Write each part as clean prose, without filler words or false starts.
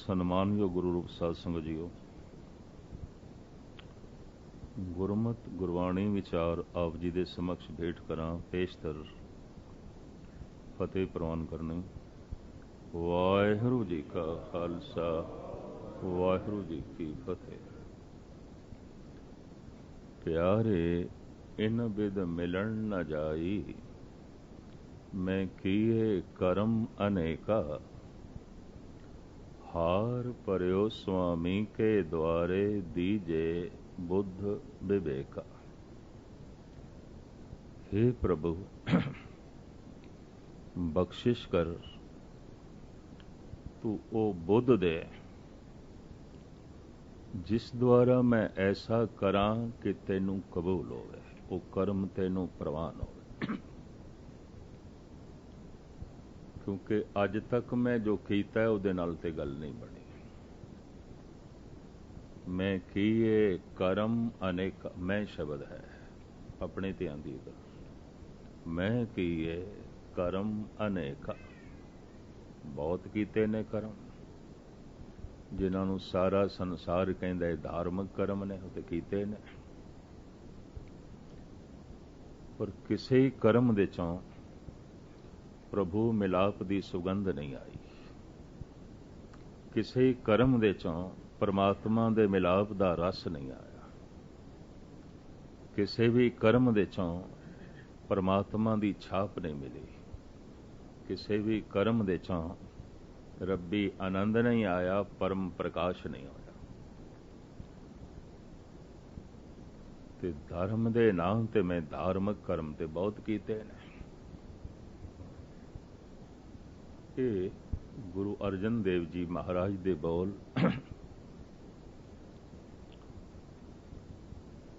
ਸਨਮਾਨਯੋਗ ਗੁਰੂ ਰੂਪ ਸਾਧ ਸੰਗਤ ਜੀਓ, ਗੁਰਮਤਿ ਗੁਰਬਾਣੀ ਵਿਚਾਰ ਆਪ ਜੀ ਦੇ ਸਮਕਸ਼ ਭੇਟ ਕਰਾਂ। ਪੇਸ਼ਤਰ ਫਤਿਹ ਪ੍ਰਵਾਨ ਕਰਨੀ। ਵਾਹਿਗੁਰੂ ਜੀ ਕਾ ਖਾਲਸਾ, ਵਾਹਿਗੁਰੂ ਜੀ ਕੀ ਫਤਿਹ। ਪਿਆਰੇ ਇਨ ਬਿਦ ਮਿਲਣ ਨ ਜਾਈ, ਮੈਂ ਕੀਏ ਕਰਮ ਅਨੇਕਾ। ਹਾਰ ਭਰਿਓ ਸੁਆਮੀ ਕੇ ਦੁਆਰੇ, ਦੀਜੇ ਬੁੱਧ ਵਿਵੇਕਾ। हे प्रभु, बख्शिश कर, तू ओ बुद्ध दे जिस द्वारा मैं ऐसा करा कि तेनू कबूल होवे, वो कर्म तेनू प्रवान होवे। क्योंकि अज तक मैं जो कीता है उहदे नाल ते गल नहीं बनी। मैं कीए कर्म अनेक, मैं शब्द है अपने ध्यान दी गल। मैं कीए करम अनेक, बहुत कीते ने करम, जिन्हां नूं सारा संसार कहंदा है धार्मिक करम ने, ते कीते ने। पर किसी करम दे चों प्रभु मिलाप दी सुगंध नहीं आई। किसी करम दे चों परमात्मा दे मिलाप दा रस नहीं आया। किसी भी करम दे चों परमात्मा दी छाप नहीं मिली। किसी भी कर्म दे चों रब्बी आनंद नहीं आया, परम प्रकाश नहीं होया। ते धर्म दे नाम ते मैं धार्मिक कर्म ते बहुत कीते ने। ये गुरु अर्जन देव जी महाराज दे बोल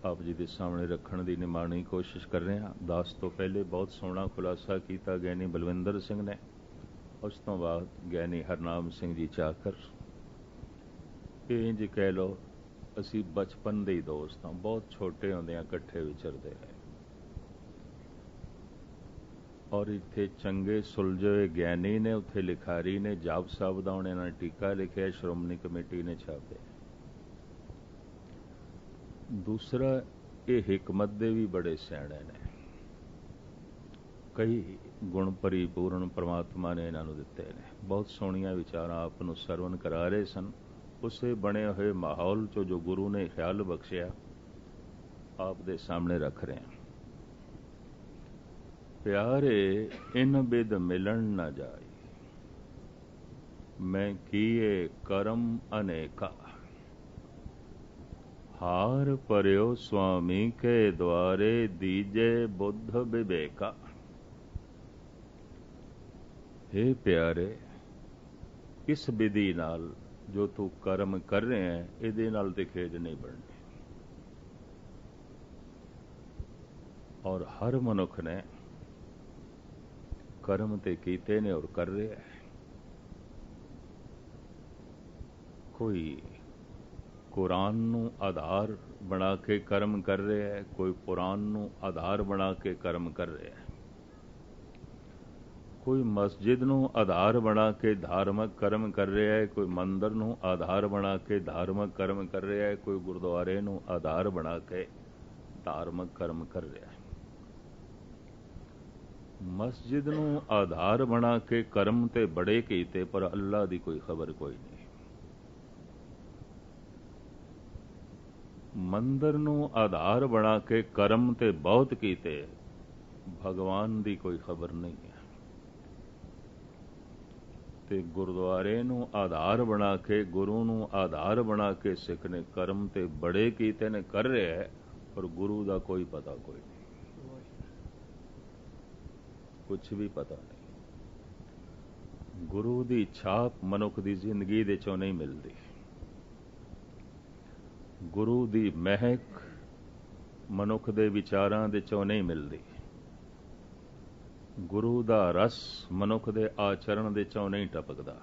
आप जी के सामने रखने की निमाणी कोशिश कर रहे हैं। दास तो पहले बहुत सोहना खुलासा किया ज्ञानी बलविंदर सिंह ने, उस तो बाद ज्ञानी हरनाम सिंह जी चाकर। इंज कह लो असी बचपन के ही दोस्त हाँ, बहुत छोटे होंदे इकट्ठे विचरते रहे। और इत्थे चंगे सुलझे हुए ज्ञानी ने, उत्थे लिखारी ने, जाप साहब दा उन्होंने टीका लिखा, श्रोमणी कमेटी ने छापे। दूसरा, ये हिकमत दे भी बड़े सियाणे ने, कई गुण परिपूर्ण परमात्मा ने इन्हों दिते ने। बहुत सोहणियां विचारां आप नूं सरवण करा रहे सन। उसे बने हुए माहौल चो जो गुरु ने ख्याल बख्शिया आप दे सामने रख रहे हैं। प्यारे इन बिद मिलन न जाई, मैं किए करम अनेका। हार परियो स्वामी के द्वारे, दीजे बुद्ध विवेका। हे प्यारे, इस विधि नाल जो तू कर्म कर रहे हैं, इहदे नाल ते खेज नहीं बननी। और हर मनुख ने कर्म ते कीते ने और कर रहे हैं। कोई कुरान नूं आधार बना के कर्म कर रहे हैं, कोई पुराण नूं आधार बना के कर्म कर रहे हैं, कोई मस्जिद नूं आधार बना के धार्मिक कर्म कर रहा है, कोई मंदिर नूं आधार बना के धार्मिक कर्म कर रहा है, कोई गुरुद्वारे नूं आधार बना के धार्मिक कर्म कर रहा है। मस्जिद नूं आधार बना के कर्म ते बड़े कीते, पर अल्लाह दी कोई खबर कोई नहीं। मंदिर नूं आधार बना के कर्म ते बहुत कीते, भगवान दी कोई खबर नहीं है। ते गुरुद्वारे नूं आधार बना के, गुरु नूं आधार बना के सिख ने कर्म ते बड़े कीते ने, कर रहे है, पर गुरु दा कोई पता कोई नहीं, कुछ भी पता नहीं। गुरु दी छाप मनुख दी जिंदगी दे चों नहीं मिलती। गुरु दी महक मनुख दे विचारां दे चों नहीं मिलती। गुरु दा रस मनुख दे आचरण दे चों नहीं टपकदा।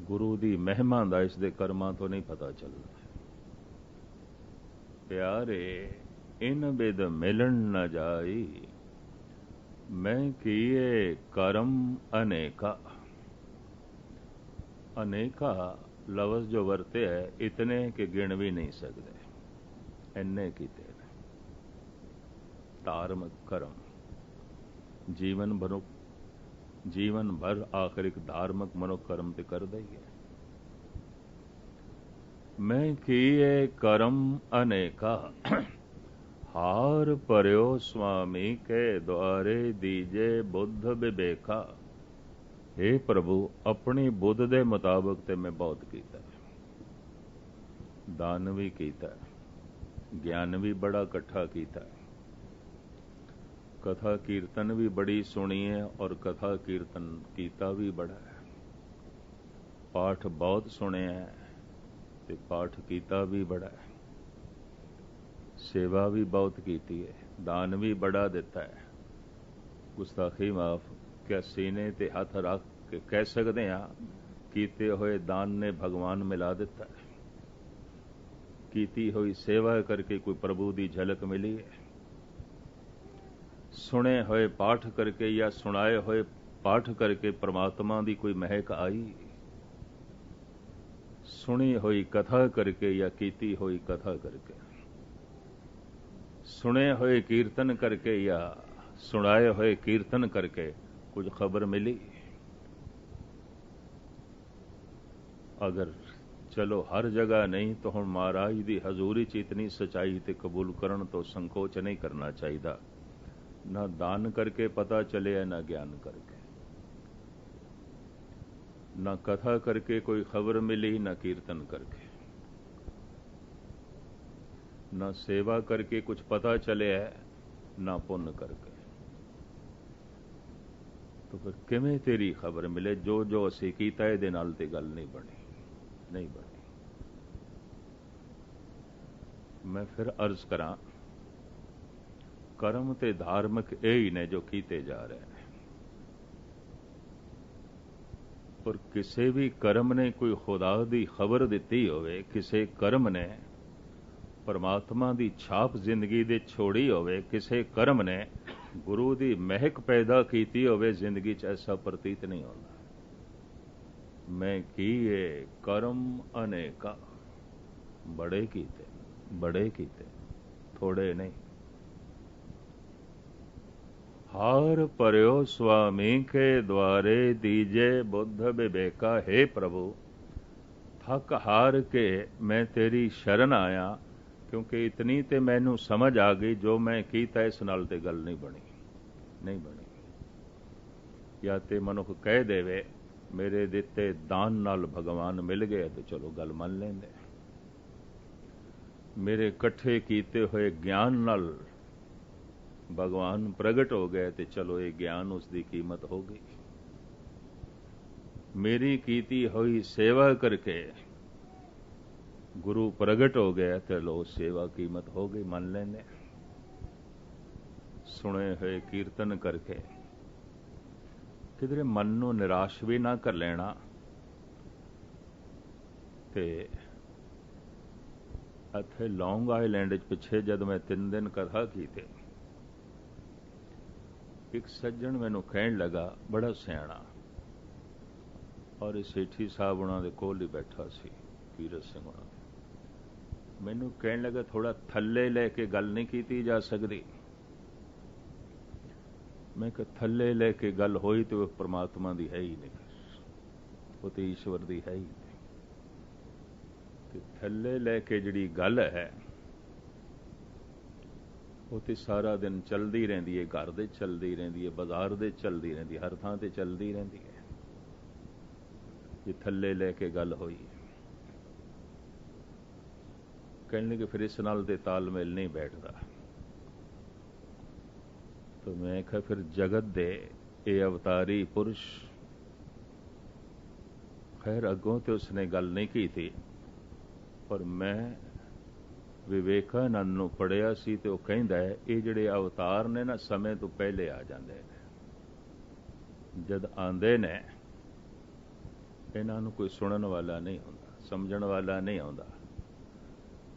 गुरु दी महिमा दा इस दे कर्मां तो नहीं पता चलदा। प्यारे इन बिद मिलन न जाई, मैं किए करम अनेका। अनेका लफ्ज़ जो वरते है इतने कि गिण भी नहीं सकते, इन्ने कीते ने। धार्मिक कर्म जीवन भर आखिर एक धार्मिक मनुख कर्म ते करदा ही है। मैं किए कर्म अनेका हार पर्यो स्वामी के द्वारे दीजे बुद्ध विवेका। हे प्रभु, अपनी बुद्ध दे मुताबिक ते मैं बहुत कीता, दान भी कीता, ज्ञान भी बड़ा इकट्ठा कीता, कथा कीर्तन भी बड़ी सुनी है और कथा कीर्तन कीता भी बड़ा है, पाठ बहुत सुने हैं ते पाठ कीता भी बड़ा है, सेवा भी बहुत कीती है, दान भी बड़ा दिता है। गुस्ताखी माफ क्या सीने ते हथ रख के कह सकते हैं कीते हुए दान ने भगवान मिला दिता है, कीती हुई सेवा करके कोई प्रभु की झलक मिली है, सुने हुए पाठ करके या सुनाए हुए पाठ करके परमात्मा की कोई महक आई, सुनी हुई कथा करके या कीती हुई कथा करके, सुने हुए कीर्तन करके या सुनाए हुए कीर्तन करके कुछ खबर मिली। अगर चलो हर जगह नहीं तो हुण महाराज की हजूरी च इतनी सच्चाई ते कबूल करन तो संकोच नहीं करना चाहिए। ना दान करके पता चले ना ज्ञान करके, ना कथा करके कोई खबर मिली, ना कीर्तन करके, ना सेवा करके कुछ पता चले है, ना पुण्य करके। तो फिर किवें तेरी खबर मिले? जो जो असीं कीता इहदे नाल ते गल नहीं बनी, नहीं बनी। मैं फिर अर्ज करा, कर्म ते धार्मिक यही ने जो कीते जा रहे हैं, और किसी भी कर्म ने कोई खुदा दी खबर दिती होवे, किसी कर्म ने परमात्मा दी छाप जिंदगी दे छोड़ी होवे, किसी कर्म ने गुरु दी महक पैदा कीती होवे जिंदगी च, ऐसा प्रतीत नहीं होता। मैं किए कर्म अनेका, बड़े कीते, थोड़े नहीं। हार पर्यो स्वामी के द्वारे दीजे बुद्ध विवेका। हे प्रभु, थक हार के मैं तेरी शरण आया, क्योंकि इतनी ते मैनू समझ आ गई जो मैं कीता इस नाल ते गल नहीं बनी। या ते मनुख कह देवे मेरे दिते दान नाल भगवान मिल गए तो चलो गल मन लेंदे, मेरे कट्ठे कीते हुए ज्ञान नाल भगवान प्रगट हो गए तो चलो ये ज्ञान उसकी कीमत हो गई, मेरी कीती हुई सेवा करके गुरु प्रगट हो गया तो लो सेवा कीमत हो गई, मन लेने। सुने हुए कीर्तन करके किधरे मन नू निराश भी ना कर लेना। ते इत्थे लॉन्ग आइलैंड पिछे जद मैं 3 दिन कथा की थे, एक सज्जन मैनू कहन लगा, बड़ा सियाणा, और सेठी साहब उन्होंने कोल ही बैठा सी, कीरत सिंह उन्होंने मैनू कहन लगा थोड़ा थल्ले लैके गल नहीं की जा सकती। मैं कहा थल्ले लैके गल होई तो वह परमात्मा की है ही नहीं, वो तो ईश्वर की है ही नहीं। थल्ले लैके जिहड़ी गल है वो तो सारा दिन चलती रहिंदी है, घर दे चलती रहिंदी है, बाजार दे चलती रहिंदी है, हर थां ते चलती रहिंदी है। जे थल्ले लैके गल होई, कहने लगे फिर इस नाल ते तालमेल नहीं बैठता। तो मैं कहा फिर जगत दे ये अवतारी पुरुष, खैर अगों तो उसने गल नहीं की थी, पर मैं विवेकानंद नूं पढ़िया सी ते वो कहंदा है ये जिहड़े अवतार ने ना समय तो पहले आ जाते हैं, जद आंदे ने इन्हां नूं कोई सुनन वाला नहीं होंदा, समझण वाला नहीं आउंदा,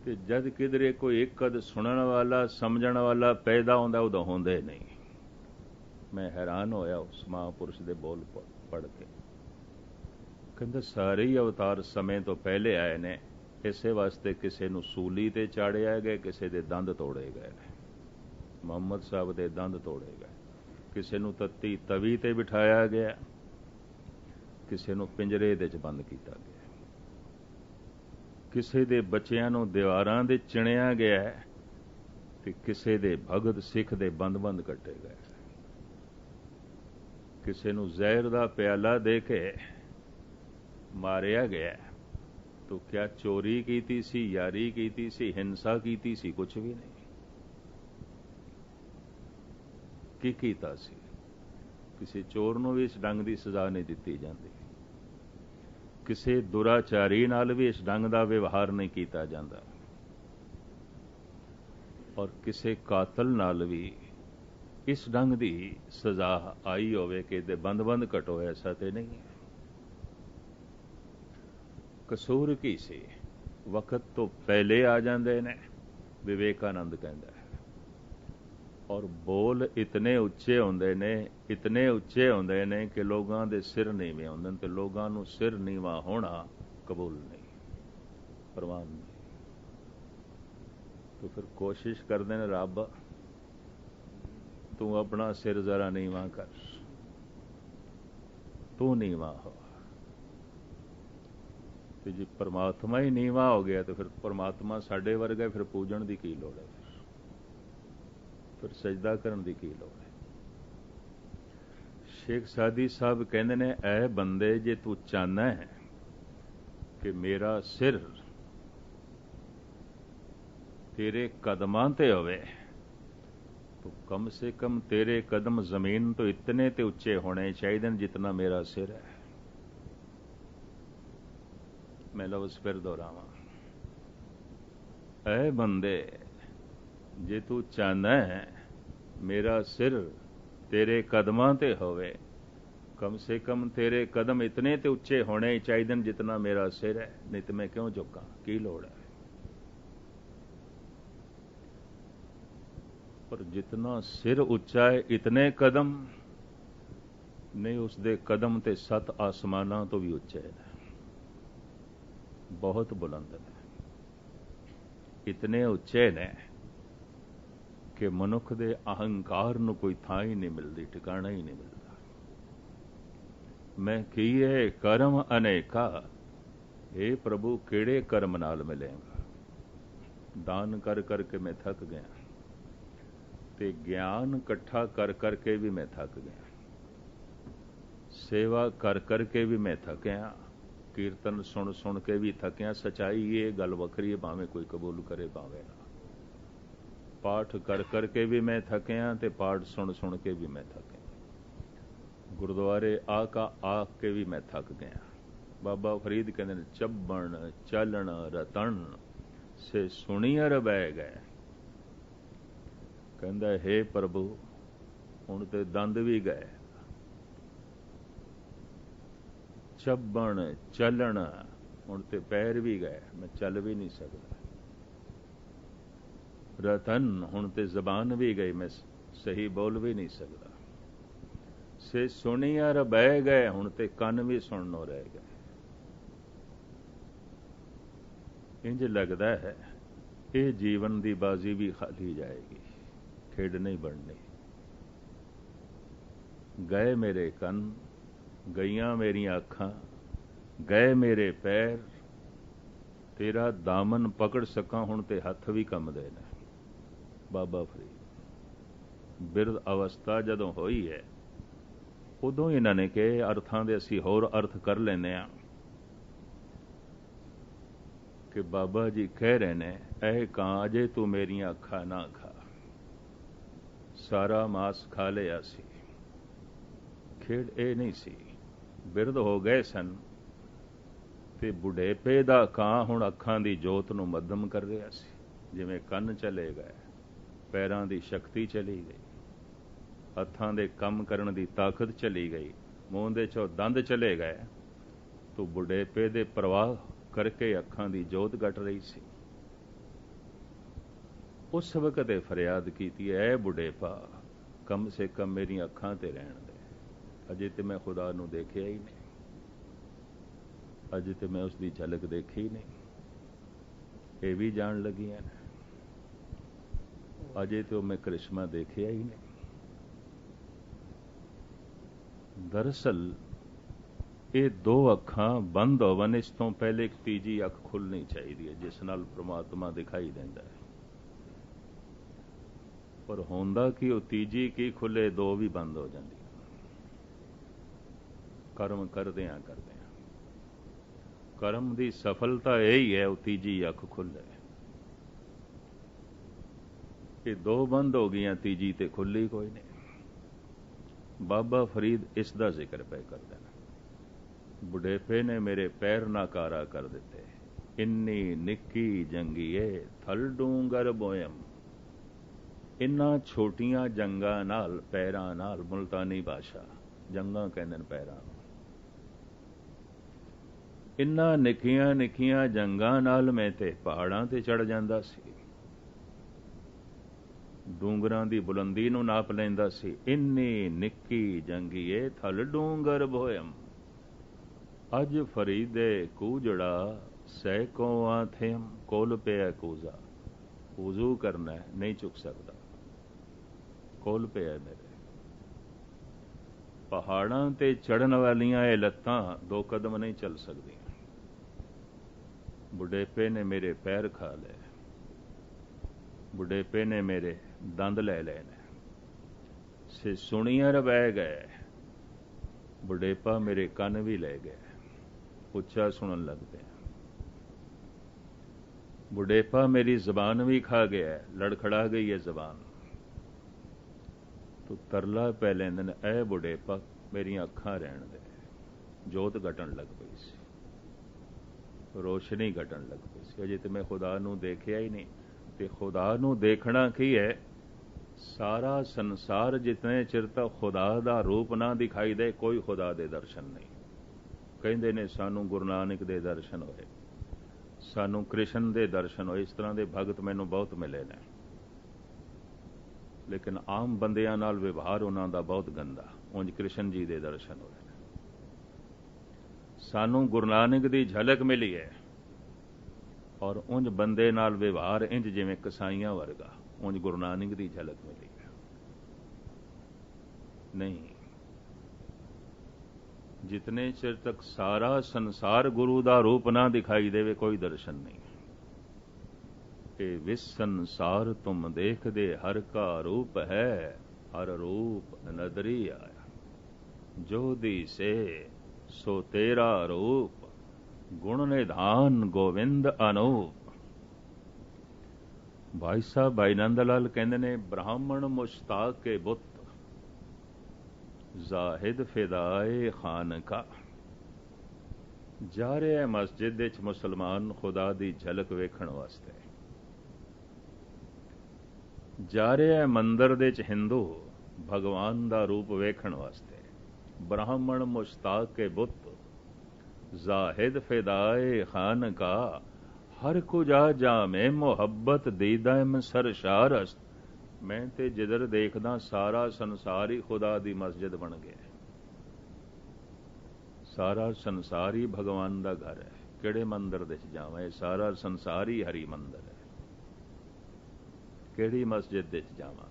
ते जद किधरे कोई एक अद सुनन वाला समझण वाला पैदा होंदा उदों होंदे नहीं। मैं हैरान होया उस महापुरुष दे बोल पढ़ के। ਕਹਿੰਦਾ ਸਾਰੇ ਹੀ ਅਵਤਾਰ ਸਮੇਂ ਤੋਂ ਪਹਿਲੇ ਆਏ ਨੇ, ਇਸੇ ਵਾਸਤੇ ਕਿਸੇ ਨੂੰ ਸੂਲੀ ਤੇ ਚਾੜਿਆ ਗਏ, ਕਿਸੇ ਦੇ ਦੰਦ ਤੋੜੇ ਗਏ ਨੇ। ਮੁਹੰਮਦ ਸਾਹਿਬ ਦੇ ਦੰਦ ਤੋੜੇ ਗਏ, ਕਿਸੇ ਨੂੰ ਤੱਤੀ ਤਵੀ ਤੇ ਬਿਠਾਇਆ ਗਿਆ, ਕਿਸੇ ਨੂੰ ਪਿੰਜਰੇ ਦੇ 'ਚ ਬੰਦ ਕੀਤਾ ਗਿਆ, ਕਿਸੇ ਦੇ ਬੱਚਿਆਂ ਨੂੰ ਦੀਵਾਰਾਂ ਦੇ ਚਿਣਿਆ ਗਿਆ ਤੇ ਕਿਸੇ ਦੇ ਭਗਤ ਸਿੱਖ ਦੇ ਬੰਦ-ਬੰਦ ਕੱਟੇ ਗਏ, ਕਿਸੇ ਨੂੰ ਜ਼ਹਿਰ ਦਾ ਪਿਆਲਾ ਦੇ ਕੇ ਮਾਰਿਆ ਗਿਆ। ਤੋ ਕਿਆ ਚੋਰੀ ਕੀਤੀ ਸੀ, ਯਾਰੀ ਕੀਤੀ ਸੀ, ਹਿੰਸਾ ਕੀਤੀ ਸੀ? ਕੁਛ ਵੀ ਨਹੀਂ। ਕੀ ਕੀਤਾ ਸੀ? ਕਿਸੇ ਚੋਰ ਨੂੰ ਵੀ ਇਸ ਢੰਗ ਦੀ ਸਜ਼ਾ ਨਹੀਂ ਦਿੱਤੀ ਜਾਂਦੀ, ਕਿਸੇ ਦੁਰਾਚਾਰੀ ਨਾਲ ਵੀ ਇਸ ਢੰਗ ਦਾ ਵਿਵਹਾਰ ਨਹੀਂ ਕੀਤਾ ਜਾਂਦਾ, ਔਰ ਕਿਸੇ ਕਾਤਲ ਨਾਲ ਵੀ ਇਸ ਢੰਗ ਦੀ ਸਜ਼ਾ ਆਈ ਹੋਵੇ ਕਿ ਇਹਦੇ ਬੰਦ-ਬੰਦ ਕਟੋ, ਐਸਾ ਤੇ ਨਹੀਂ ਹੈ। ਕਸੂਰ ਕੀ ਸੀ? ਵਕਤ ਤੋਂ ਪਹਿਲੇ ਆ ਜਾਂਦੇ ਨੇ, ਵਿਵੇਕਾਨੰਦ ਕਹਿੰਦਾ ਹੈ, ਔਰ ਬੋਲ ਇਤਨੇ ਉੱਚੇ ਹੁੰਦੇ ਨੇ, ਇਤਨੇ ਉੱਚੇ ਹੁੰਦੇ ਨੇ ਕਿ ਲੋਕਾਂ ਦੇ ਸਿਰ ਨੀਵੇਂ ਹੁੰਦੇ ਨੇ, ਤੇ ਲੋਕਾਂ ਨੂੰ ਸਿਰ ਨੀਵਾਂ ਹੋਣਾ ਕਬੂਲ ਨਹੀਂ, ਪ੍ਰਵਾਨ ਨਹੀਂ। तो फिर कोशिश करते हैं, रब तू अपना सिर जरा नीवा कर, तू नीवा हो। तो जी परमात्मा ही नीवा हो गया तो फिर परमात्मा साडे वर्गा, फिर पूजन की की लोड़ है, फिर सजदा करन की की लोड़ है। शेख सादी साहब कहते ने, ऐ बंदे जे तू चाहना है कि मेरा सिर तेरे कदमां ते होवे, तो कम से कम तेरे कदम जमीन तो इतने ते उच्चे होने चाहिए जितना मेरा सिर है। मैं लफ्ज़ फिर दोहरावां, ऐ बंदे जे तू चाहना है मेरा सिर तेरे कदमां ते होवे, कम से कम तेरे कदम इतने ते उच्चे होने चाहिए जितना मेरा सिर है, नहीं तो मैं क्यों झुका, की लोड़ है। पर जितना सिर उच्चा है इतने कदम नहीं, उसदे कदम ते 7 आसमानां तो भी उच्चे है, बहुत बुलंद ने, इतने उच्चे ने कि मनुख दे अहंकार नूं कोई थां ही नहीं मिलती, ठिकाना ही नहीं मिलता। मैं कीए कर्म अनेका, हे प्रभु केड़े कर्म नाल मिलेगा। दान कर करके मैं थक गया, ते ज्ञान इकट्ठा कर करके भी मैं थक गया, सेवा कर करके भी मैं थकिया, कीर्तन सुन सुन के भी थकिया। सच्चाई ये गल वखरी है, भावें कोई कबूल करे भावें ना। पाठ कर करके भी मैं थकिया, ते पाठ सुन सुन के भी मैं थकिया। गुरुद्वारे आ के भी मैं थक गया। बाबा फरीद कहते हैं, चब्बण चलन रतन से सुनियर बह गए। कहता हे प्रभु हुण ते दंद भी गए, चब्बण चलन हुण ते पैर भी गए, मैं चल भी नहीं सकता। रतन हुण ते जबान भी गई, मैं सही बोल भी नहीं सकता। से सुनियर बह गए, हुण ते कन भी सुननों रह गए। इंज लगता है ये जीवन की बाजी भी खाली जाएगी, खेड नहीं बननी। गए मेरे कन, गईयां मेरियां अखां, गए मेरे पैर, तेरा दामन पकड़ सका हुण ते हथ भी कंबदे ने। बाबा फरीद बिरध अवस्था जदों होई है, उदों इन्हां ने कहे अर्थां दे असीं होर अर्थ कर लैंदे आ कि बाबा जी कह रहे ने, ऐ कां अजे तू मेरियां अखां ना खा, सारा मास खा लिया सी। खेड ਇਹ नहीं सी, बिरध हो गए सन ਤੇ बुढ़ेपे दा ਕਾਂ ਹੁਣ ਅੱਖਾਂ ਦੀ ਜੋਤ ਨੂੰ ਮੱਧਮ ਕਰ ਰਿਹਾ ਸੀ। ਜਿਵੇਂ ਕੰਨ ਚਲੇ ਗਏ, ਪੈਰਾਂ ਦੀ ਸ਼ਕਤੀ ਚਲੀ ਗਈ, ਹੱਥਾਂ ਦੇ ਕੰਮ ਕਰਨ ਦੀ ਤਾਕਤ ਚਲੀ ਗਈ, ਮੂੰਹ ਦੇ ਚੋਂ ਦੰਦ ਚਲੇ ਗਏ, ਤੋ बुढ़ेपे ਦੇ ਪ੍ਰਵਾਹ ਕਰਕੇ ਅੱਖਾਂ ਦੀ ਜੋਤ ਘਟ ਰਹੀ ਸੀ। ਉਸ ਵਕਤ ਇਹ ਫਰਿਆਦ ਕੀਤੀ, ਐ बुढ़ेपा कम से कम मेरी अखां ते रहन दे, अजे ते मैं खुदा नूं देखिया ही नहीं। अजे तो मैं उसकी झलक देखी ही नहीं, ये भी जान लगियां ने, अजे तो मैं करिश्मा देखिया ही नहीं। दरअसल ये दो अखां बंद होवन, इस तो पहले एक तीजी अख खुलनी चाहिए जिस नाल परमात्मा दिखाई देंदा है। पर होंदा कि वो तीजी की खुले, दो भी बंद हो जाती। कर्म करदियां करदियां कर्म की सफलता यही है, वो तीजी अख खुले। ये दो बंद हो गई, तीजी ते खुली कोई नहीं। बाबा फरीद इसका जिक्र पे कर देना। बुढ़ेपे ने मेरे पैर नाकारा कर दिते, इन्नी निक्की जंगीए थल डूंगर बोयम। इन्ना छोटियां जंगा नाल, पैरां नाल, मुल्तानी भाषा जंगा कहंदे ने पैरां, इन्ना निक्कियां निक्कियां जंगां नाल मैं ते पहाड़ां ते चढ़ जांदा सी, डूंगरां दी बुलंदी नूं नाप लैंदा सी। इन्नी निक्की जंगीए थल डूंगर बोयम। अज फरीदे कूजड़ा सैकों थेम, कोल पिया कूजा। वजू करना है, नहीं चुक सकता, कोल पिया मेरे। पहाड़ां ते चढ़न वालियां ये लत्तां दो कदम नहीं चल सकदियां। बुढ़ेपे ने मेरे पैर खा ले, बुढ़ेपे ने मेरे दंद ले लेने, से सुनियर बह गए, बुढ़ेपा मेरे कन भी ले गए, उच्चा सुनन लग पे। बुढ़ेपा मेरी जबान भी खा गया है, लड़खड़ा गई है जबान। तो तरला पै लैंदे ने, ऐ बुढ़ेपा मेरियां अखां रहन दे। जोत घटन लग पई सी, रोशनी घटन लग पई सी। अजे तो मैं खुदा नूं देखिया ही नहीं। ते खुदा नूं देखना की है, सारा संसार जितने चिर तक खुदा दा रूप ना दिखाई दे, कोई खुदा दे दर्शन नहीं। कहंदे ने सानू गुरु नानक दे दर्शन होए, सानू कृष्ण दे दर्शन होए, इस तरह के भगत मैनू बहुत मिले ने, लेकिन आम बंदियां नाल व्यवहार उन्हां दा बहुत गंदा। उंज कृष्ण जी दे दर्शन होए, सानू गुरु नानक दी झलक मिली है, और उंज बंदे नाल व्यवहार इंज जिवें कसाईयां वर्गा, उंज गुरु नानक दी झलक मिली है नहीं। जितने चिर तक सारा संसार गुरु दा रूप ना दिखाई देवे, कोई दर्शन नहीं। ए विस संसार तुम देख दे, हर का रूप है, हर रूप नदरी आया। जो दिसे सो तेरा रूप, गुण निधान गोविंद अनूप। भाई साहब भाई नंद लाल कहंदे ने, ब्राह्मण मुश्ताक के बुत, जाहिद फिदाए खान का। जा रहे मस्जिद विच मुसलमान खुदा दी झलक वेखण वास्ते, जा रहे मंदिर दे च हिंदू भगवान दा रूप वेखण वास्ते। ब्राह्मण मुश्ताक के बुत, जाहिद फिदाए खान का। हर कुजा जामे मुहब्बत दीदाम सरशारस। मैं ते जिधर देखदा सारा संसार ही खुदा दी मस्जिद बन गया। सारा संसार ही भगवान दा घर है। किहड़े मंदिर दे च जावां, ये सारा संसार ही हरि मंदिर है। किहड़ी मस्जिद दे च जावां,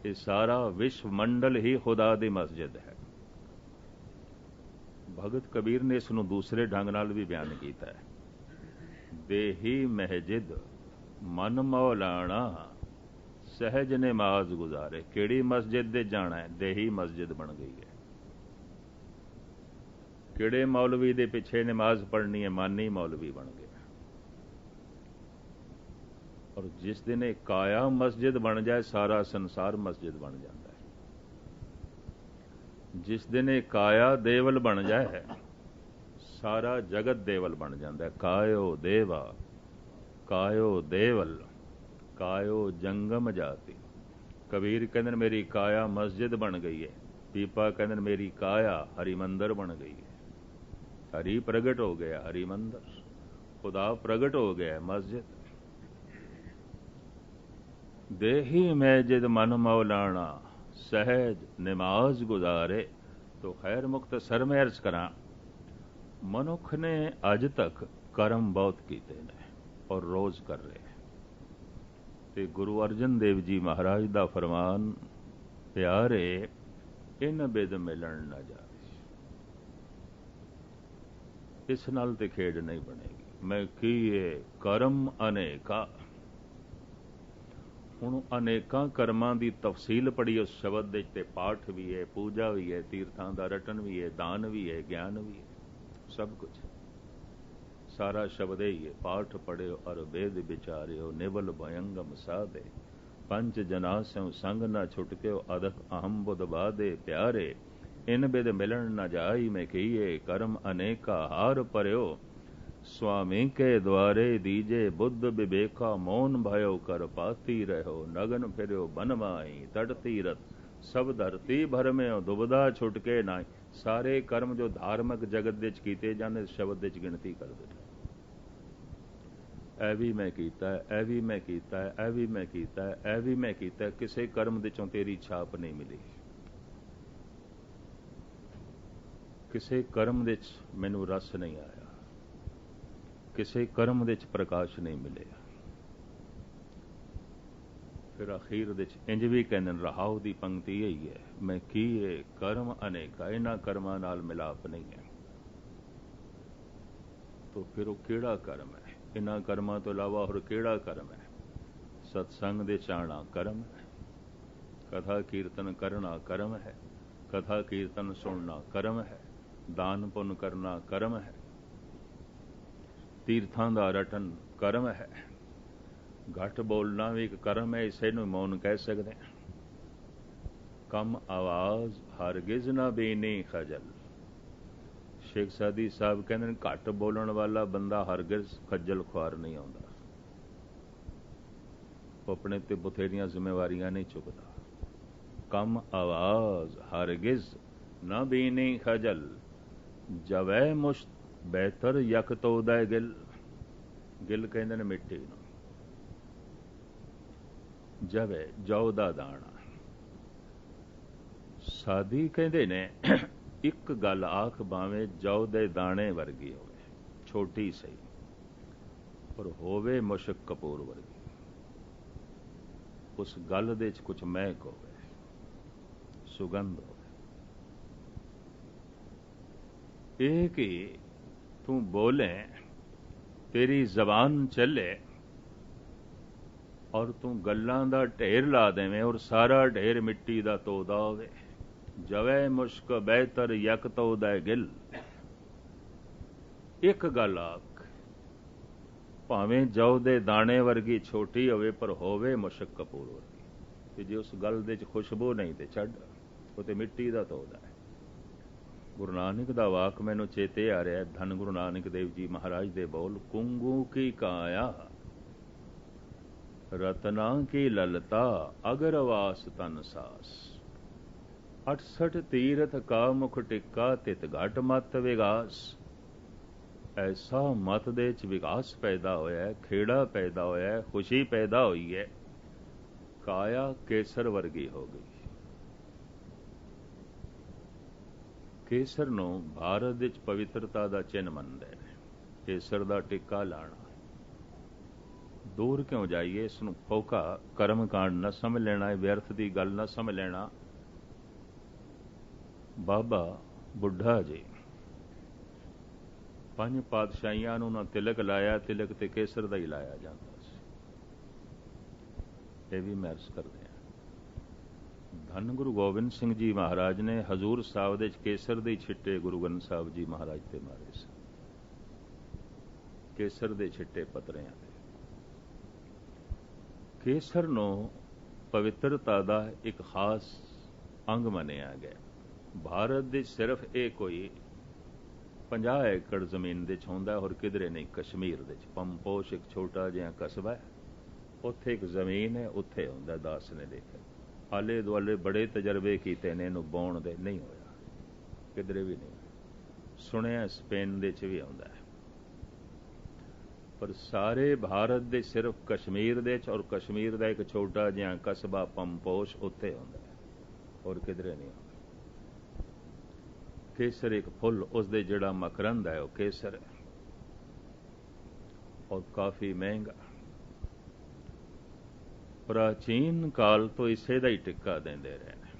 ये सारा विश्व मंडल ही खुदा दी मस्जिद है। भगत कबीर ने इसनूं दूसरे ढंग नाल भी बयान किया है। देही महजिद मन मौलाना, सहज नमाज गुजारे। किहड़ी मस्जिद दे जाना है, देही मस्जिद बन गई है। किहड़े मौलवी दे पिछे नमाज पढ़नी है, मानी मौलवी बन गया। और जिस दिन एक काया मस्जिद बन जाए, सारा संसार मस्जिद बन जाता है। जिस दिन एक काया देवल बन जाए, सारा जगत देवल बन जाता है। कायो देवा, कायो देवल, कायो जंगम जाति। कबीर कहते मेरी काया मस्जिद बन गई है। पीपा कहते मेरी काया हरि मंदिर बन गई है। हरि प्रगट हो गया, हरि मंदिर। खुदा प्रगट हो गया, मस्जिद। देही मैजिद मन मौलाना, सहज नमाज गुजारे। तो खैर मुख्तसर में अर्ज करा, ਮਨੁੱਖ ਨੇ ਅੱਜ ਤੱਕ ਕਰਮ ਬਹੁਤ ਕੀਤੇ ਨੇ ਔਰ ਰੋਜ਼ ਕਰ ਰਹੇ। ਤੇ ਗੁਰੂ ਅਰਜਨ ਦੇਵ ਜੀ ਮਹਾਰਾਜ ਦਾ ਫਰਮਾਨ, ਪਿਆਰੇ ਇਨ ਬਿਦ ਮਿਲਣ ਨਾ ਜਾਵੇ। ਇਸ ਨਾਲ ਤੇ ਖੇਡ ਨਹੀਂ ਬਣੇਗੀ। ਮੈਂ ਕੀਏ ਕਰਮ ਅਨੇਕਾ। ਹੁਣ ਅਨੇਕਾਂ ਕਰਮਾਂ ਦੀ ਤਫਸੀਲ ਪੜ੍ਹੀ ਉਸ ਸ਼ਬਦ ਦੇ, ਤੇ ਪਾਠ ਵੀ ਹੈ, ਪੂਜਾ ਵੀ ਹੈ, ਤੀਰਥਾਂ ਦਾ ਰਟਨ ਵੀ ਹੈ, ਦਾਨ ਵੀ ਹੈ, ਗਿਆਨ ਵੀ ਹੈ, ਸਭ ਕੁਝ ਸਾਰਾ ਸ਼ਬਦ ਹੀ ਹੈ। ਪਾਠ ਪੜਿਓ ਅਰ ਵੇਦ ਵਿਚਾਰਿਓ, ਨਿਵਲ ਭਯੰਗਮ ਸਾਧੇ, ਪੰਜ ਜਨਾ ਸਿਉ ਸੰਗ ਨਾ ਛੁਟਕਿਓ, ਅਦਕ ਅਹਮ ਬੁਧ ਬਾਧੇ। ਪਿਆਰੇ ਇਨ ਬਿਦ ਮਿਲਣ ਨਾ ਜਾਈ, ਮੈਂ ਕਹੀਏ ਕਰਮ ਅਨੇਕਾ। ਹਾਰ ਪਰਿਓ स्वामी के द्वारे दीजे, बुद्ध विवेका मौन भयो, कर पाती रहो नगन फिरो बनमाई। तट तीरथ सब धरती भर में दुबदा छुटके नाई। सारे कर्म जो धार्मिक जगत ਦੇ ਚ ਕੀਤੇ ਜਾਂਦੇ ਸ਼ਬਦ ਦੇ ਚ ਗਿਣਤੀ ਕਰ ਦਿਓ। ਇਹ ਵੀ ਮੈਂ ਕੀਤਾ, ਇਹ ਵੀ ਮੈਂ ਕੀਤਾ, ਇਹ ਵੀ ਮੈਂ ਕੀਤਾ, ਇਹ ਵੀ ਮੈਂ ਕੀਤਾ। ਕਿਸੇ ਕਰਮ ਦੇ ਚੋਂ ਤੇਰੀ ਛਾਪ ਨਹੀਂ ਮਿਲੀ। ਕਿਸੇ ਕਰਮ ਦੇ ਚ ਮੈਨੂੰ ਰਸ ਨਹੀਂ ਆਇਆ, ਕਿਸੇ ਕਰਮ ਦੇ ਚ ਪ੍ਰਕਾਸ਼ ਨਹੀਂ ਮਿਲਿਆ। ਫਿਰ ਅਖੀਰ ਦੇ ਚ ਇੰਜ ਵੀ ਕਹਿੰਦੇ ਰਹਾਉ ਦੀ ਪੰਕਤੀ ਇਹੀ ਹੈ, ਮੈਂ ਕੀਏ ਕਰਮ ਅਨੇਕਾ। ਇਹਨਾਂ ਕਰਮਾਂ ਨਾਲ ਮਿਲਾਪ ਨਹੀਂ ਹੈ। ਤੋ ਫਿਰ ਉਹ ਕਿਹੜਾ ਕਰਮ ਹੈ? ਇਹਨਾਂ ਕਰਮਾਂ ਤੋਂ ਇਲਾਵਾ ਹੋਰ ਕਿਹੜਾ ਕਰਮ ਹੈ? ਸਤਸੰਗ ਦੇ ਚਾਹਣਾ ਕਰਮ ਹੈ, ਕਥਾ ਕੀਰਤਨ ਕਰਨਾ ਕਰਮ ਹੈ, ਕਥਾ ਕੀਰਤਨ ਸੁਣਨਾ ਕਰਮ ਹੈ, ਦਾਨ ਪੁੰਨ ਕਰਨਾ ਕਰਮ ਹੈ, ਤੀਰਥਾਂ ਦਾ ਰਟਨ ਕਰਮ ਹੈ, ਘੱਟ ਬੋਲਣਾ ਵੀ ਇੱਕ ਕਰਮ ਹੈ। ਇਸੇ ਨੂੰ ਮੌਨ ਕਹਿ ਸਕਦੇ ਹਾਂ। ਕਮ ਆਵਾਜ਼ ਹਰਗਿਜ਼ ਨਾ ਬੀਨੀ ਖਜਲ। ਸ਼ੇਖ ਸਾਦੀ ਸਾਹਿਬ ਕਹਿੰਦੇ ਨੇ ਘੱਟ ਬੋਲਣ ਵਾਲਾ ਬੰਦਾ ਹਰਗਿਜ਼ ਖੱਜਲ ਖੁਆਰ ਨਹੀਂ ਆਉਂਦਾ। ਉਹ ਆਪਣੇ ਤੇ ਬਥੇਰੀਆਂ ਜ਼ਿੰਮੇਵਾਰੀਆਂ ਨਹੀਂ ਚੁੱਕਦਾ। ਕਮ ਆਵਾਜ਼ ਹਰਗਿਜ਼ ਨਾ ਬੀਨੀ ਖਜਲ, ਜਵੈ ਮੁਸ਼ਤ ਬਿਹਤਰ ਯਕ ਤੋਦੈ ਗਿਲ। ਗਿਲ ਕਹਿੰਦੇ ਨੇ ਮਿੱਟੀ ਨੂੰ। ਜਵੈ ਜੌ ਦਾ ਦਾਣਾ। ਸਾਦੀ ਕਹਿੰਦੇ ਨੇ ਇੱਕ ਗੱਲ ਆਖ ਭਾਵੇਂ ਜੌ ਦੇ ਦਾਣੇ ਵਰਗੀ ਹੋਵੇ, ਛੋਟੀ ਸਹੀ, ਪਰ ਹੋਵੇ ਮੁਸ਼ਕ ਕਪੂਰ ਵਰਗੀ। ਉਸ ਗੱਲ ਦੇ ਚ ਕੁਝ ਮਹਿਕ ਹੋਵੇ, ਸੁਗੰਧ ਹੋਵੇ। ਇਹ ਕਿ ਤੂੰ ਬੋਲੇ, ਤੇਰੀ ਜ਼ਬਾਨ ਚੱਲੇ ਔਰ ਤੂੰ ਗੱਲਾਂ ਦਾ ਢੇਰ ਲਾ ਦੇਵੇਂ ਔਰ ਸਾਰਾ ਢੇਰ ਮਿੱਟੀ ਦਾ ਤੋਦਾ ਹੋਵੇ। ਜਵੈ ਮੁਸ਼ਕ ਬਿਹਤਰ ਯਕ ਤੋਦੈ ਗਿਲ। ਇੱਕ ਗੱਲ ਆਖ, ਭਾਵੇਂ ਜੌ ਦੇ ਦਾਣੇ ਵਰਗੀ ਛੋਟੀ ਹੋਵੇ, ਪਰ ਹੋਵੇ ਮੁਸ਼ਕ ਕਪੂਰ ਵਰਗੀ। ਕਿ ਜੇ ਉਸ ਗੱਲ ਦੇ ਚ ਖੁਸ਼ਬੂ ਨਹੀਂ ਤੇ ਛੱਡ, ਉਹ ਤੇ ਮਿੱਟੀ ਦਾ ਤੋਦਾ ਹੈ। ਗੁਰੂ ਨਾਨਕ ਦਾ ਵਾਕ ਮੈਨੂੰ ਚੇਤੇ ਆ ਰਿਹਾ। ਧੰਨ ਗੁਰੂ ਨਾਨਕ ਦੇਵ ਜੀ ਮਹਾਰਾਜ ਦੇ ਬੋਲ, ਕੁੰਗੂ ਕੀ ਕਾਇਆ ਰਤਨਾ ਕੀ ਲਲਤਾ, ਅਗਰ ਵਾਸ ਤਨ ਸਾਸ। 68 ਤੀਰਥ ਕਾ ਮੁਖ ਟਿੱਕਾ, ਤਿਤ ਘਟ ਮਤ ਵਿਗਾਸ। ਐਸਾ ਮਤ ਦੇ ਚ ਵਿਕਾਸ ਪੈਦਾ ਹੋਇਆ, ਖੇੜਾ ਪੈਦਾ ਹੋਇਆ, ਖੁਸ਼ੀ ਪੈਦਾ ਹੋਈ ਹੈ। ਕਾਇਆ ਕੇਸਰ ਵਰਗੀ ਹੋ ਗਈ। ਕੇਸਰ ਨੂੰ ਭਾਰਤ ਵਿੱਚ ਪਵਿੱਤਰਤਾ ਦਾ ਚਿੰਨ੍ਹ ਮੰਨਦੇ ਨੇ। ਕੇਸਰ ਦਾ ਟਿੱਕਾ ਲਾਣਾ। ਦੂਰ ਕਿਉਂ ਜਾਈਏ? ਇਸ ਨੂੰ ਫੋਕਾ ਕਰਮ ਕਾਂਡ ਨਾ ਸਮਝ ਲੈਣਾ, ਵਿਅਰਥ ਦੀ ਗੱਲ ਨਾ ਸਮਝ ਲੈਣਾ। ਬਾਬਾ ਬੁੱਢਾ ਜੀ 5 ਪਾਤਸ਼ਾਹੀਆਂ ਨੂੰ ਨਾ ਤਿਲਕ ਲਾਇਆ, ਤਿਲਕ ਤੇ ਕੇਸਰ ਦਾ ਹੀ ਲਾਇਆ ਜਾਂਦਾ ਸੀ। ਇਹ ਵੀ ਮੈਂ ਅਰਜ਼ ਕਰਦੇ ਹਾਂ। ਧੰਨ ਗੁਰੂ ਗੋਬਿੰਦ ਸਿੰਘ ਜੀ ਮਹਾਰਾਜ ਨੇ ਹਜ਼ੂਰ ਸਾਹਿਬ ਦੇ ਕੇਸਰ ਦੇ ਛਿੱਟੇ ਗੁਰੂ ਗ੍ਰੰਥ ਸਾਹਿਬ ਜੀ ਮਹਾਰਾਜ ਤੇ ਮਾਰੇ ਸਨ। ਕੇਸਰ ਦੇ ਛਿੱਟੇ ਪੱਤਰਿਆਂ ਦੇ। ਕੇਸਰ ਨੂੰ ਪਵਿੱਤਰਤਾ ਦਾ ਇੱਕ ਖਾਸ ਅੰਗ ਮੰਨਿਆ ਗਿਆ। ਭਾਰਤ ਦੇ ਸਿਰਫ ਇਹ ਕੋਈ 50 ਏਕੜ ਜ਼ਮੀਨ ਦੇ ਚ ਹੁੰਦਾ, ਹੋਰ ਕਿਧਰੇ ਨਹੀਂ। ਕਸ਼ਮੀਰ ਦੇ ਚ ਪੰਪੋਸ਼ ਇੱਕ ਛੋਟਾ ਜਿਹਾ ਕਸਬਾ ਹੈ, ਉੱਥੇ ਇੱਕ ਜ਼ਮੀਨ ਹੈ, ਉੱਥੇ ਹੁੰਦਾ। ਦਾਸ ਨੇ ਦੇਖਿਆ, ਆਲੇ ਦੁਆਲੇ ਬੜੇ ਤਜਰਬੇ ਕੀਤੇ ਨੇ, ਇਹਨੂੰ ਬਾਉਣ ਦੇ, ਨਹੀਂ ਹੋਇਆ, ਕਿਧਰੇ ਵੀ ਨਹੀਂ। ਸੁਣਿਆ ਸਪੇਨ ਦੇ ਚ ਵੀ ਆਉਂਦਾ ਹੈ, ਪਰ ਸਾਰੇ ਭਾਰਤ ਦੇ ਸਿਰਫ ਕਸ਼ਮੀਰ ਦੇ ਚ, ਔਰ ਕਸ਼ਮੀਰ ਦਾ ਇੱਕ ਛੋਟਾ ਜਿਹਾ ਕਸਬਾ ਪੰਪੋਸ਼, ਉੱਥੇ ਆਉਂਦਾ ਹੈ, ਹੋਰ ਕਿਧਰੇ ਨਹੀਂ ਆਉਂਦਾ। ਕੇਸਰ ਇੱਕ ਫੁੱਲ, ਉਸਦੇ ਜਿਹੜਾ ਮਕਰੰਦ ਹੈ ਉਹ ਕੇਸਰ ਹੈ, ਔਰ ਕਾਫੀ ਮਹਿੰਗਾ। ਪ੍ਰਾਚੀਨ ਕਾਲ ਤੋਂ ਇਸੇ ਦਾ ਹੀ ਟਿੱਕਾ ਦਿੰਦੇ ਰਹੇ ਨੇ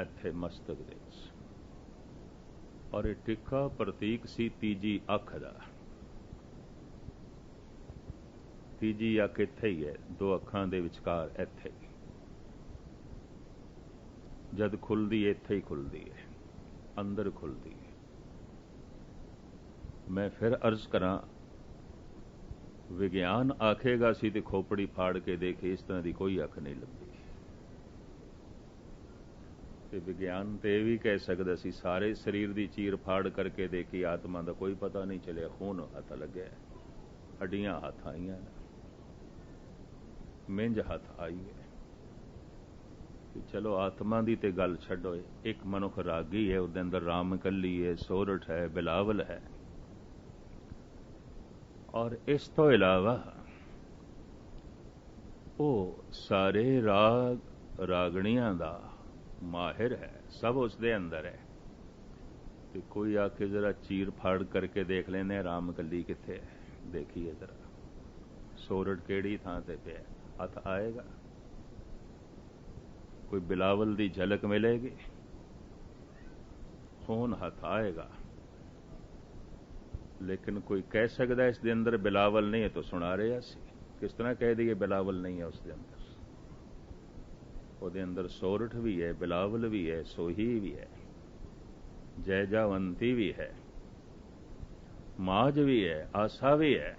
ਇੱਥੇ ਮਸਤਕ ਦੇ ਵਿੱਚ, ਔਰ ਇਹ ਟਿੱਕਾ ਪ੍ਰਤੀਕ ਸੀ ਤੀਜੀ ਅੱਖ ਦਾ। ਤੀਜੀ ਅੱਖ ਇੱਥੇ ਹੀ ਹੈ, ਦੋ ਅੱਖਾਂ ਦੇ ਵਿਚਕਾਰ ਇੱਥੇ ਹੀ, ਜਦ ਖੁੱਲਦੀ ਇੱਥੇ ਹੀ ਖੁੱਲਦੀ ਹੈ, ਅੰਦਰ ਖੁੱਲਦੀ ਹੈ। ਮੈਂ ਫਿਰ ਅਰਜ਼ ਕਰਾਂ, ਵਿਗਿਆਨ ਆਖੇਗਾ ਸੀ ਤੇ ਖੋਪੜੀ ਫਾੜ ਕੇ ਦੇਖੇ, ਇਸ ਤਰ੍ਹਾਂ ਦੀ ਕੋਈ ਅੱਖ ਨਹੀਂ ਲੱਭੀ। ਤੇ ਵਿਗਿਆਨ ਤੇ ਇਹ ਵੀ ਕਹਿ ਸਕਦਾ ਸੀ ਸਾਰੇ ਸਰੀਰ ਦੀ ਚੀਰ ਫਾੜ ਕਰਕੇ ਦੇਖੀ, ਆਤਮਾ ਦਾ ਕੋਈ ਪਤਾ ਨਹੀਂ ਚੱਲਿਆ, ਖੂਨ ਹੱਥ ਲੱਗਿਆ, ਹੱਡੀਆਂ ਹੱਥ ਆਈਆਂ, ਮਿੰਜ ਹੱਥ ਆਈ ਹੈ। ਚਲੋ ਆਤਮਾ ਦੀ ਤੇ ਗੱਲ ਛੱਡੋ, ਇੱਕ ਮਨੁੱਖ ਰਾਗੀ ਹੈ, ਉਹਦੇ ਅੰਦਰ ਰਾਮ ਕੱਲੀ ਹੈ, ਸੋਰਠ ਹੈ, ਬਿਲਾਵਲ ਹੈ, ਔਰ ਇਸ ਤੋਂ ਇਲਾਵਾ ਉਹ ਸਾਰੇ ਰਾਗ ਰਾਗਣੀਆਂ ਦਾ ਮਾਹਿਰ ਹੈ, ਸਭ ਉਸ ਦੇ ਅੰਦਰ ਹੈ। ਤੇ ਕੋਈ ਆ ਕੇ ਜ਼ਰਾ ਚੀਰ ਫਾੜ ਕਰਕੇ ਦੇਖ ਲੈਂਦੇ, ਰਾਮ ਕੱਲੀ ਕਿੱਥੇ ਹੈ, ਦੇਖੀਏ ਜ਼ਰਾ ਸੋਰਠ ਕਿਹੜੀ ਥਾਂ ਤੇ ਪਿਆ, ਹੱਥ ਆਏਗਾ? ਕੋਈ ਬਿਲਾਵਲ ਦੀ ਝਲਕ ਮਿਲੇਗੀ, ਖੂਨ ਹੱਥ ਆਏਗਾ। ਲੇਕਿਨ ਕੋਈ ਕਹਿ ਸਕਦਾ ਇਸ ਦੇ ਅੰਦਰ ਬਿਲਾਵਲ ਨਹੀਂ ਹੈ, ਤਾਂ ਸੁਣਾ ਰਿਹਾ ਸੀ, ਕਿਸ ਤਰ੍ਹਾਂ ਕਹਿ ਦਈਏ ਬਿਲਾਵਲ ਨਹੀਂ ਹੈ ਉਸ ਦੇ ਅੰਦਰ? ਉਹਦੇ ਅੰਦਰ ਸੋਰਠ ਵੀ ਹੈ, ਬਿਲਾਵਲ ਵੀ ਹੈ, ਸੋਹੀ ਵੀ ਹੈ, ਜੈਜਾਵੰਤੀ ਵੀ ਹੈ, ਮਾਜ ਵੀ ਹੈ, ਆਸਾ ਵੀ ਹੈ,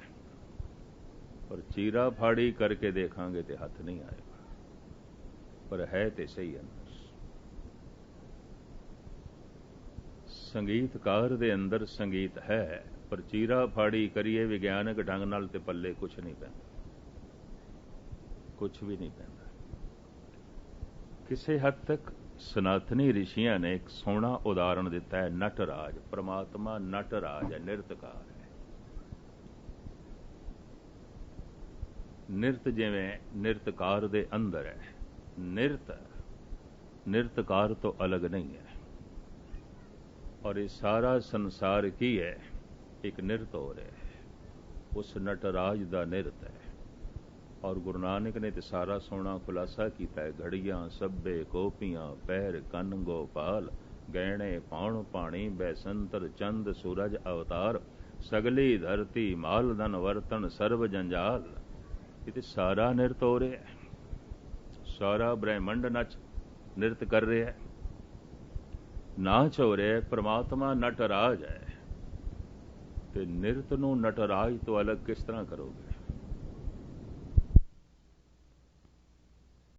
ਪਰ ਚੀਰਾ ਫਾੜੀ ਕਰਕੇ ਦੇਖਾਂਗੇ ਤੇ ਹੱਥ ਨਹੀਂ ਆਏਗਾ, ਪਰ ਹੈ ਤੇ ਸਹੀ ਅੰਦਰ। ਸੰਗੀਤਕਾਰ ਦੇ ਅੰਦਰ ਸੰਗੀਤ ਹੈ, ਪਰ ਚੀਰਾ ਫਾੜੀ ਕਰੀਏ ਵਿਗਿਆਨਕ ਢੰਗ ਨਾਲ ਤੇ ਪੱਲੇ ਕੁਛ ਨਹੀਂ ਪੈਂਦਾ, ਕੁਛ ਵੀ ਨਹੀਂ ਪੈਂਦਾ। ਕਿਸੇ ਹੱਦ ਤੱਕ ਸਨਾਤਨੀ ਰਿਸ਼ੀਆਂ ਨੇ ਇੱਕ ਸੋਹਣਾ ਉਦਾਹਰਣ ਦਿੱਤਾ ਹੈ, ਨਟਰਾਜ। ਪ੍ਰਮਾਤਮਾ ਨਟਰਾਜ ਹੈ, ਨਿਰਤਕਾਰ ਹੈ। ਨਿਰਤ ਜਿਵੇਂ ਨਿਰਤਕਾਰ ਦੇ ਅੰਦਰ ਹੈ, ਨਿਰਤ ਨਿਰਤਕਾਰ ਤੋਂ ਅਲੱਗ ਨਹੀਂ ਹੈ। ਔਰ ਇਹ ਸਾਰਾ ਸੰਸਾਰ ਕੀ ਹੈ? ਇੱਕ ਨਿਰਤ ਹੋ ਰਿਹਾ ਹੈ, ਉਸ ਨਟਰਾਜ ਦਾ ਨਿਰਤ ਹੈ। ਔਰ ਗੁਰੂ ਨਾਨਕ ਨੇ ਤੇ ਸਾਰਾ ਸੋਹਣਾ ਖੁਲਾਸਾ ਕੀਤਾ ਹੈ, ਘੜੀਆਂ ਸੱਬੇ ਕੋਪੀਆਂ ਪੈਰ ਕੰਨ ਗੋਪਾਲ, ਗਹਿਣੇ ਪਾਉਣ ਪਾਣੀ ਬੈਸੰਤਰ ਚੰਦ ਸੂਰਜ ਅਵਤਾਰ, ਸਗਲੀ ਧਰਤੀ ਮਾਲ ਧਨ ਵਰਤਨ ਸਰਬ ਜੰਜਾਲ। ਇਹ ਤੇ ਸਾਰਾ ਨਿਰਤ ਹੋ ਰਿਹਾ ਹੈ, ਸਾਰਾ ਬ੍ਰਹਿਮੰਡ ਨਚ ਨਿਰਤ ਕਰ ਰਿਹਾ ਹੈ, ਨਾਚ ਹੋ ਰਿਹਾ ਹੈ। ਪ੍ਰਮਾਤਮਾ ਨਟਰਾਜ ਹੈ, ਤੇ ਨਿਰਤ ਨੂੰ ਨਟਰਾਜ ਤੋਂ ਅਲੱਗ ਕਿਸ ਤਰ੍ਹਾਂ ਕਰੋਗੇ?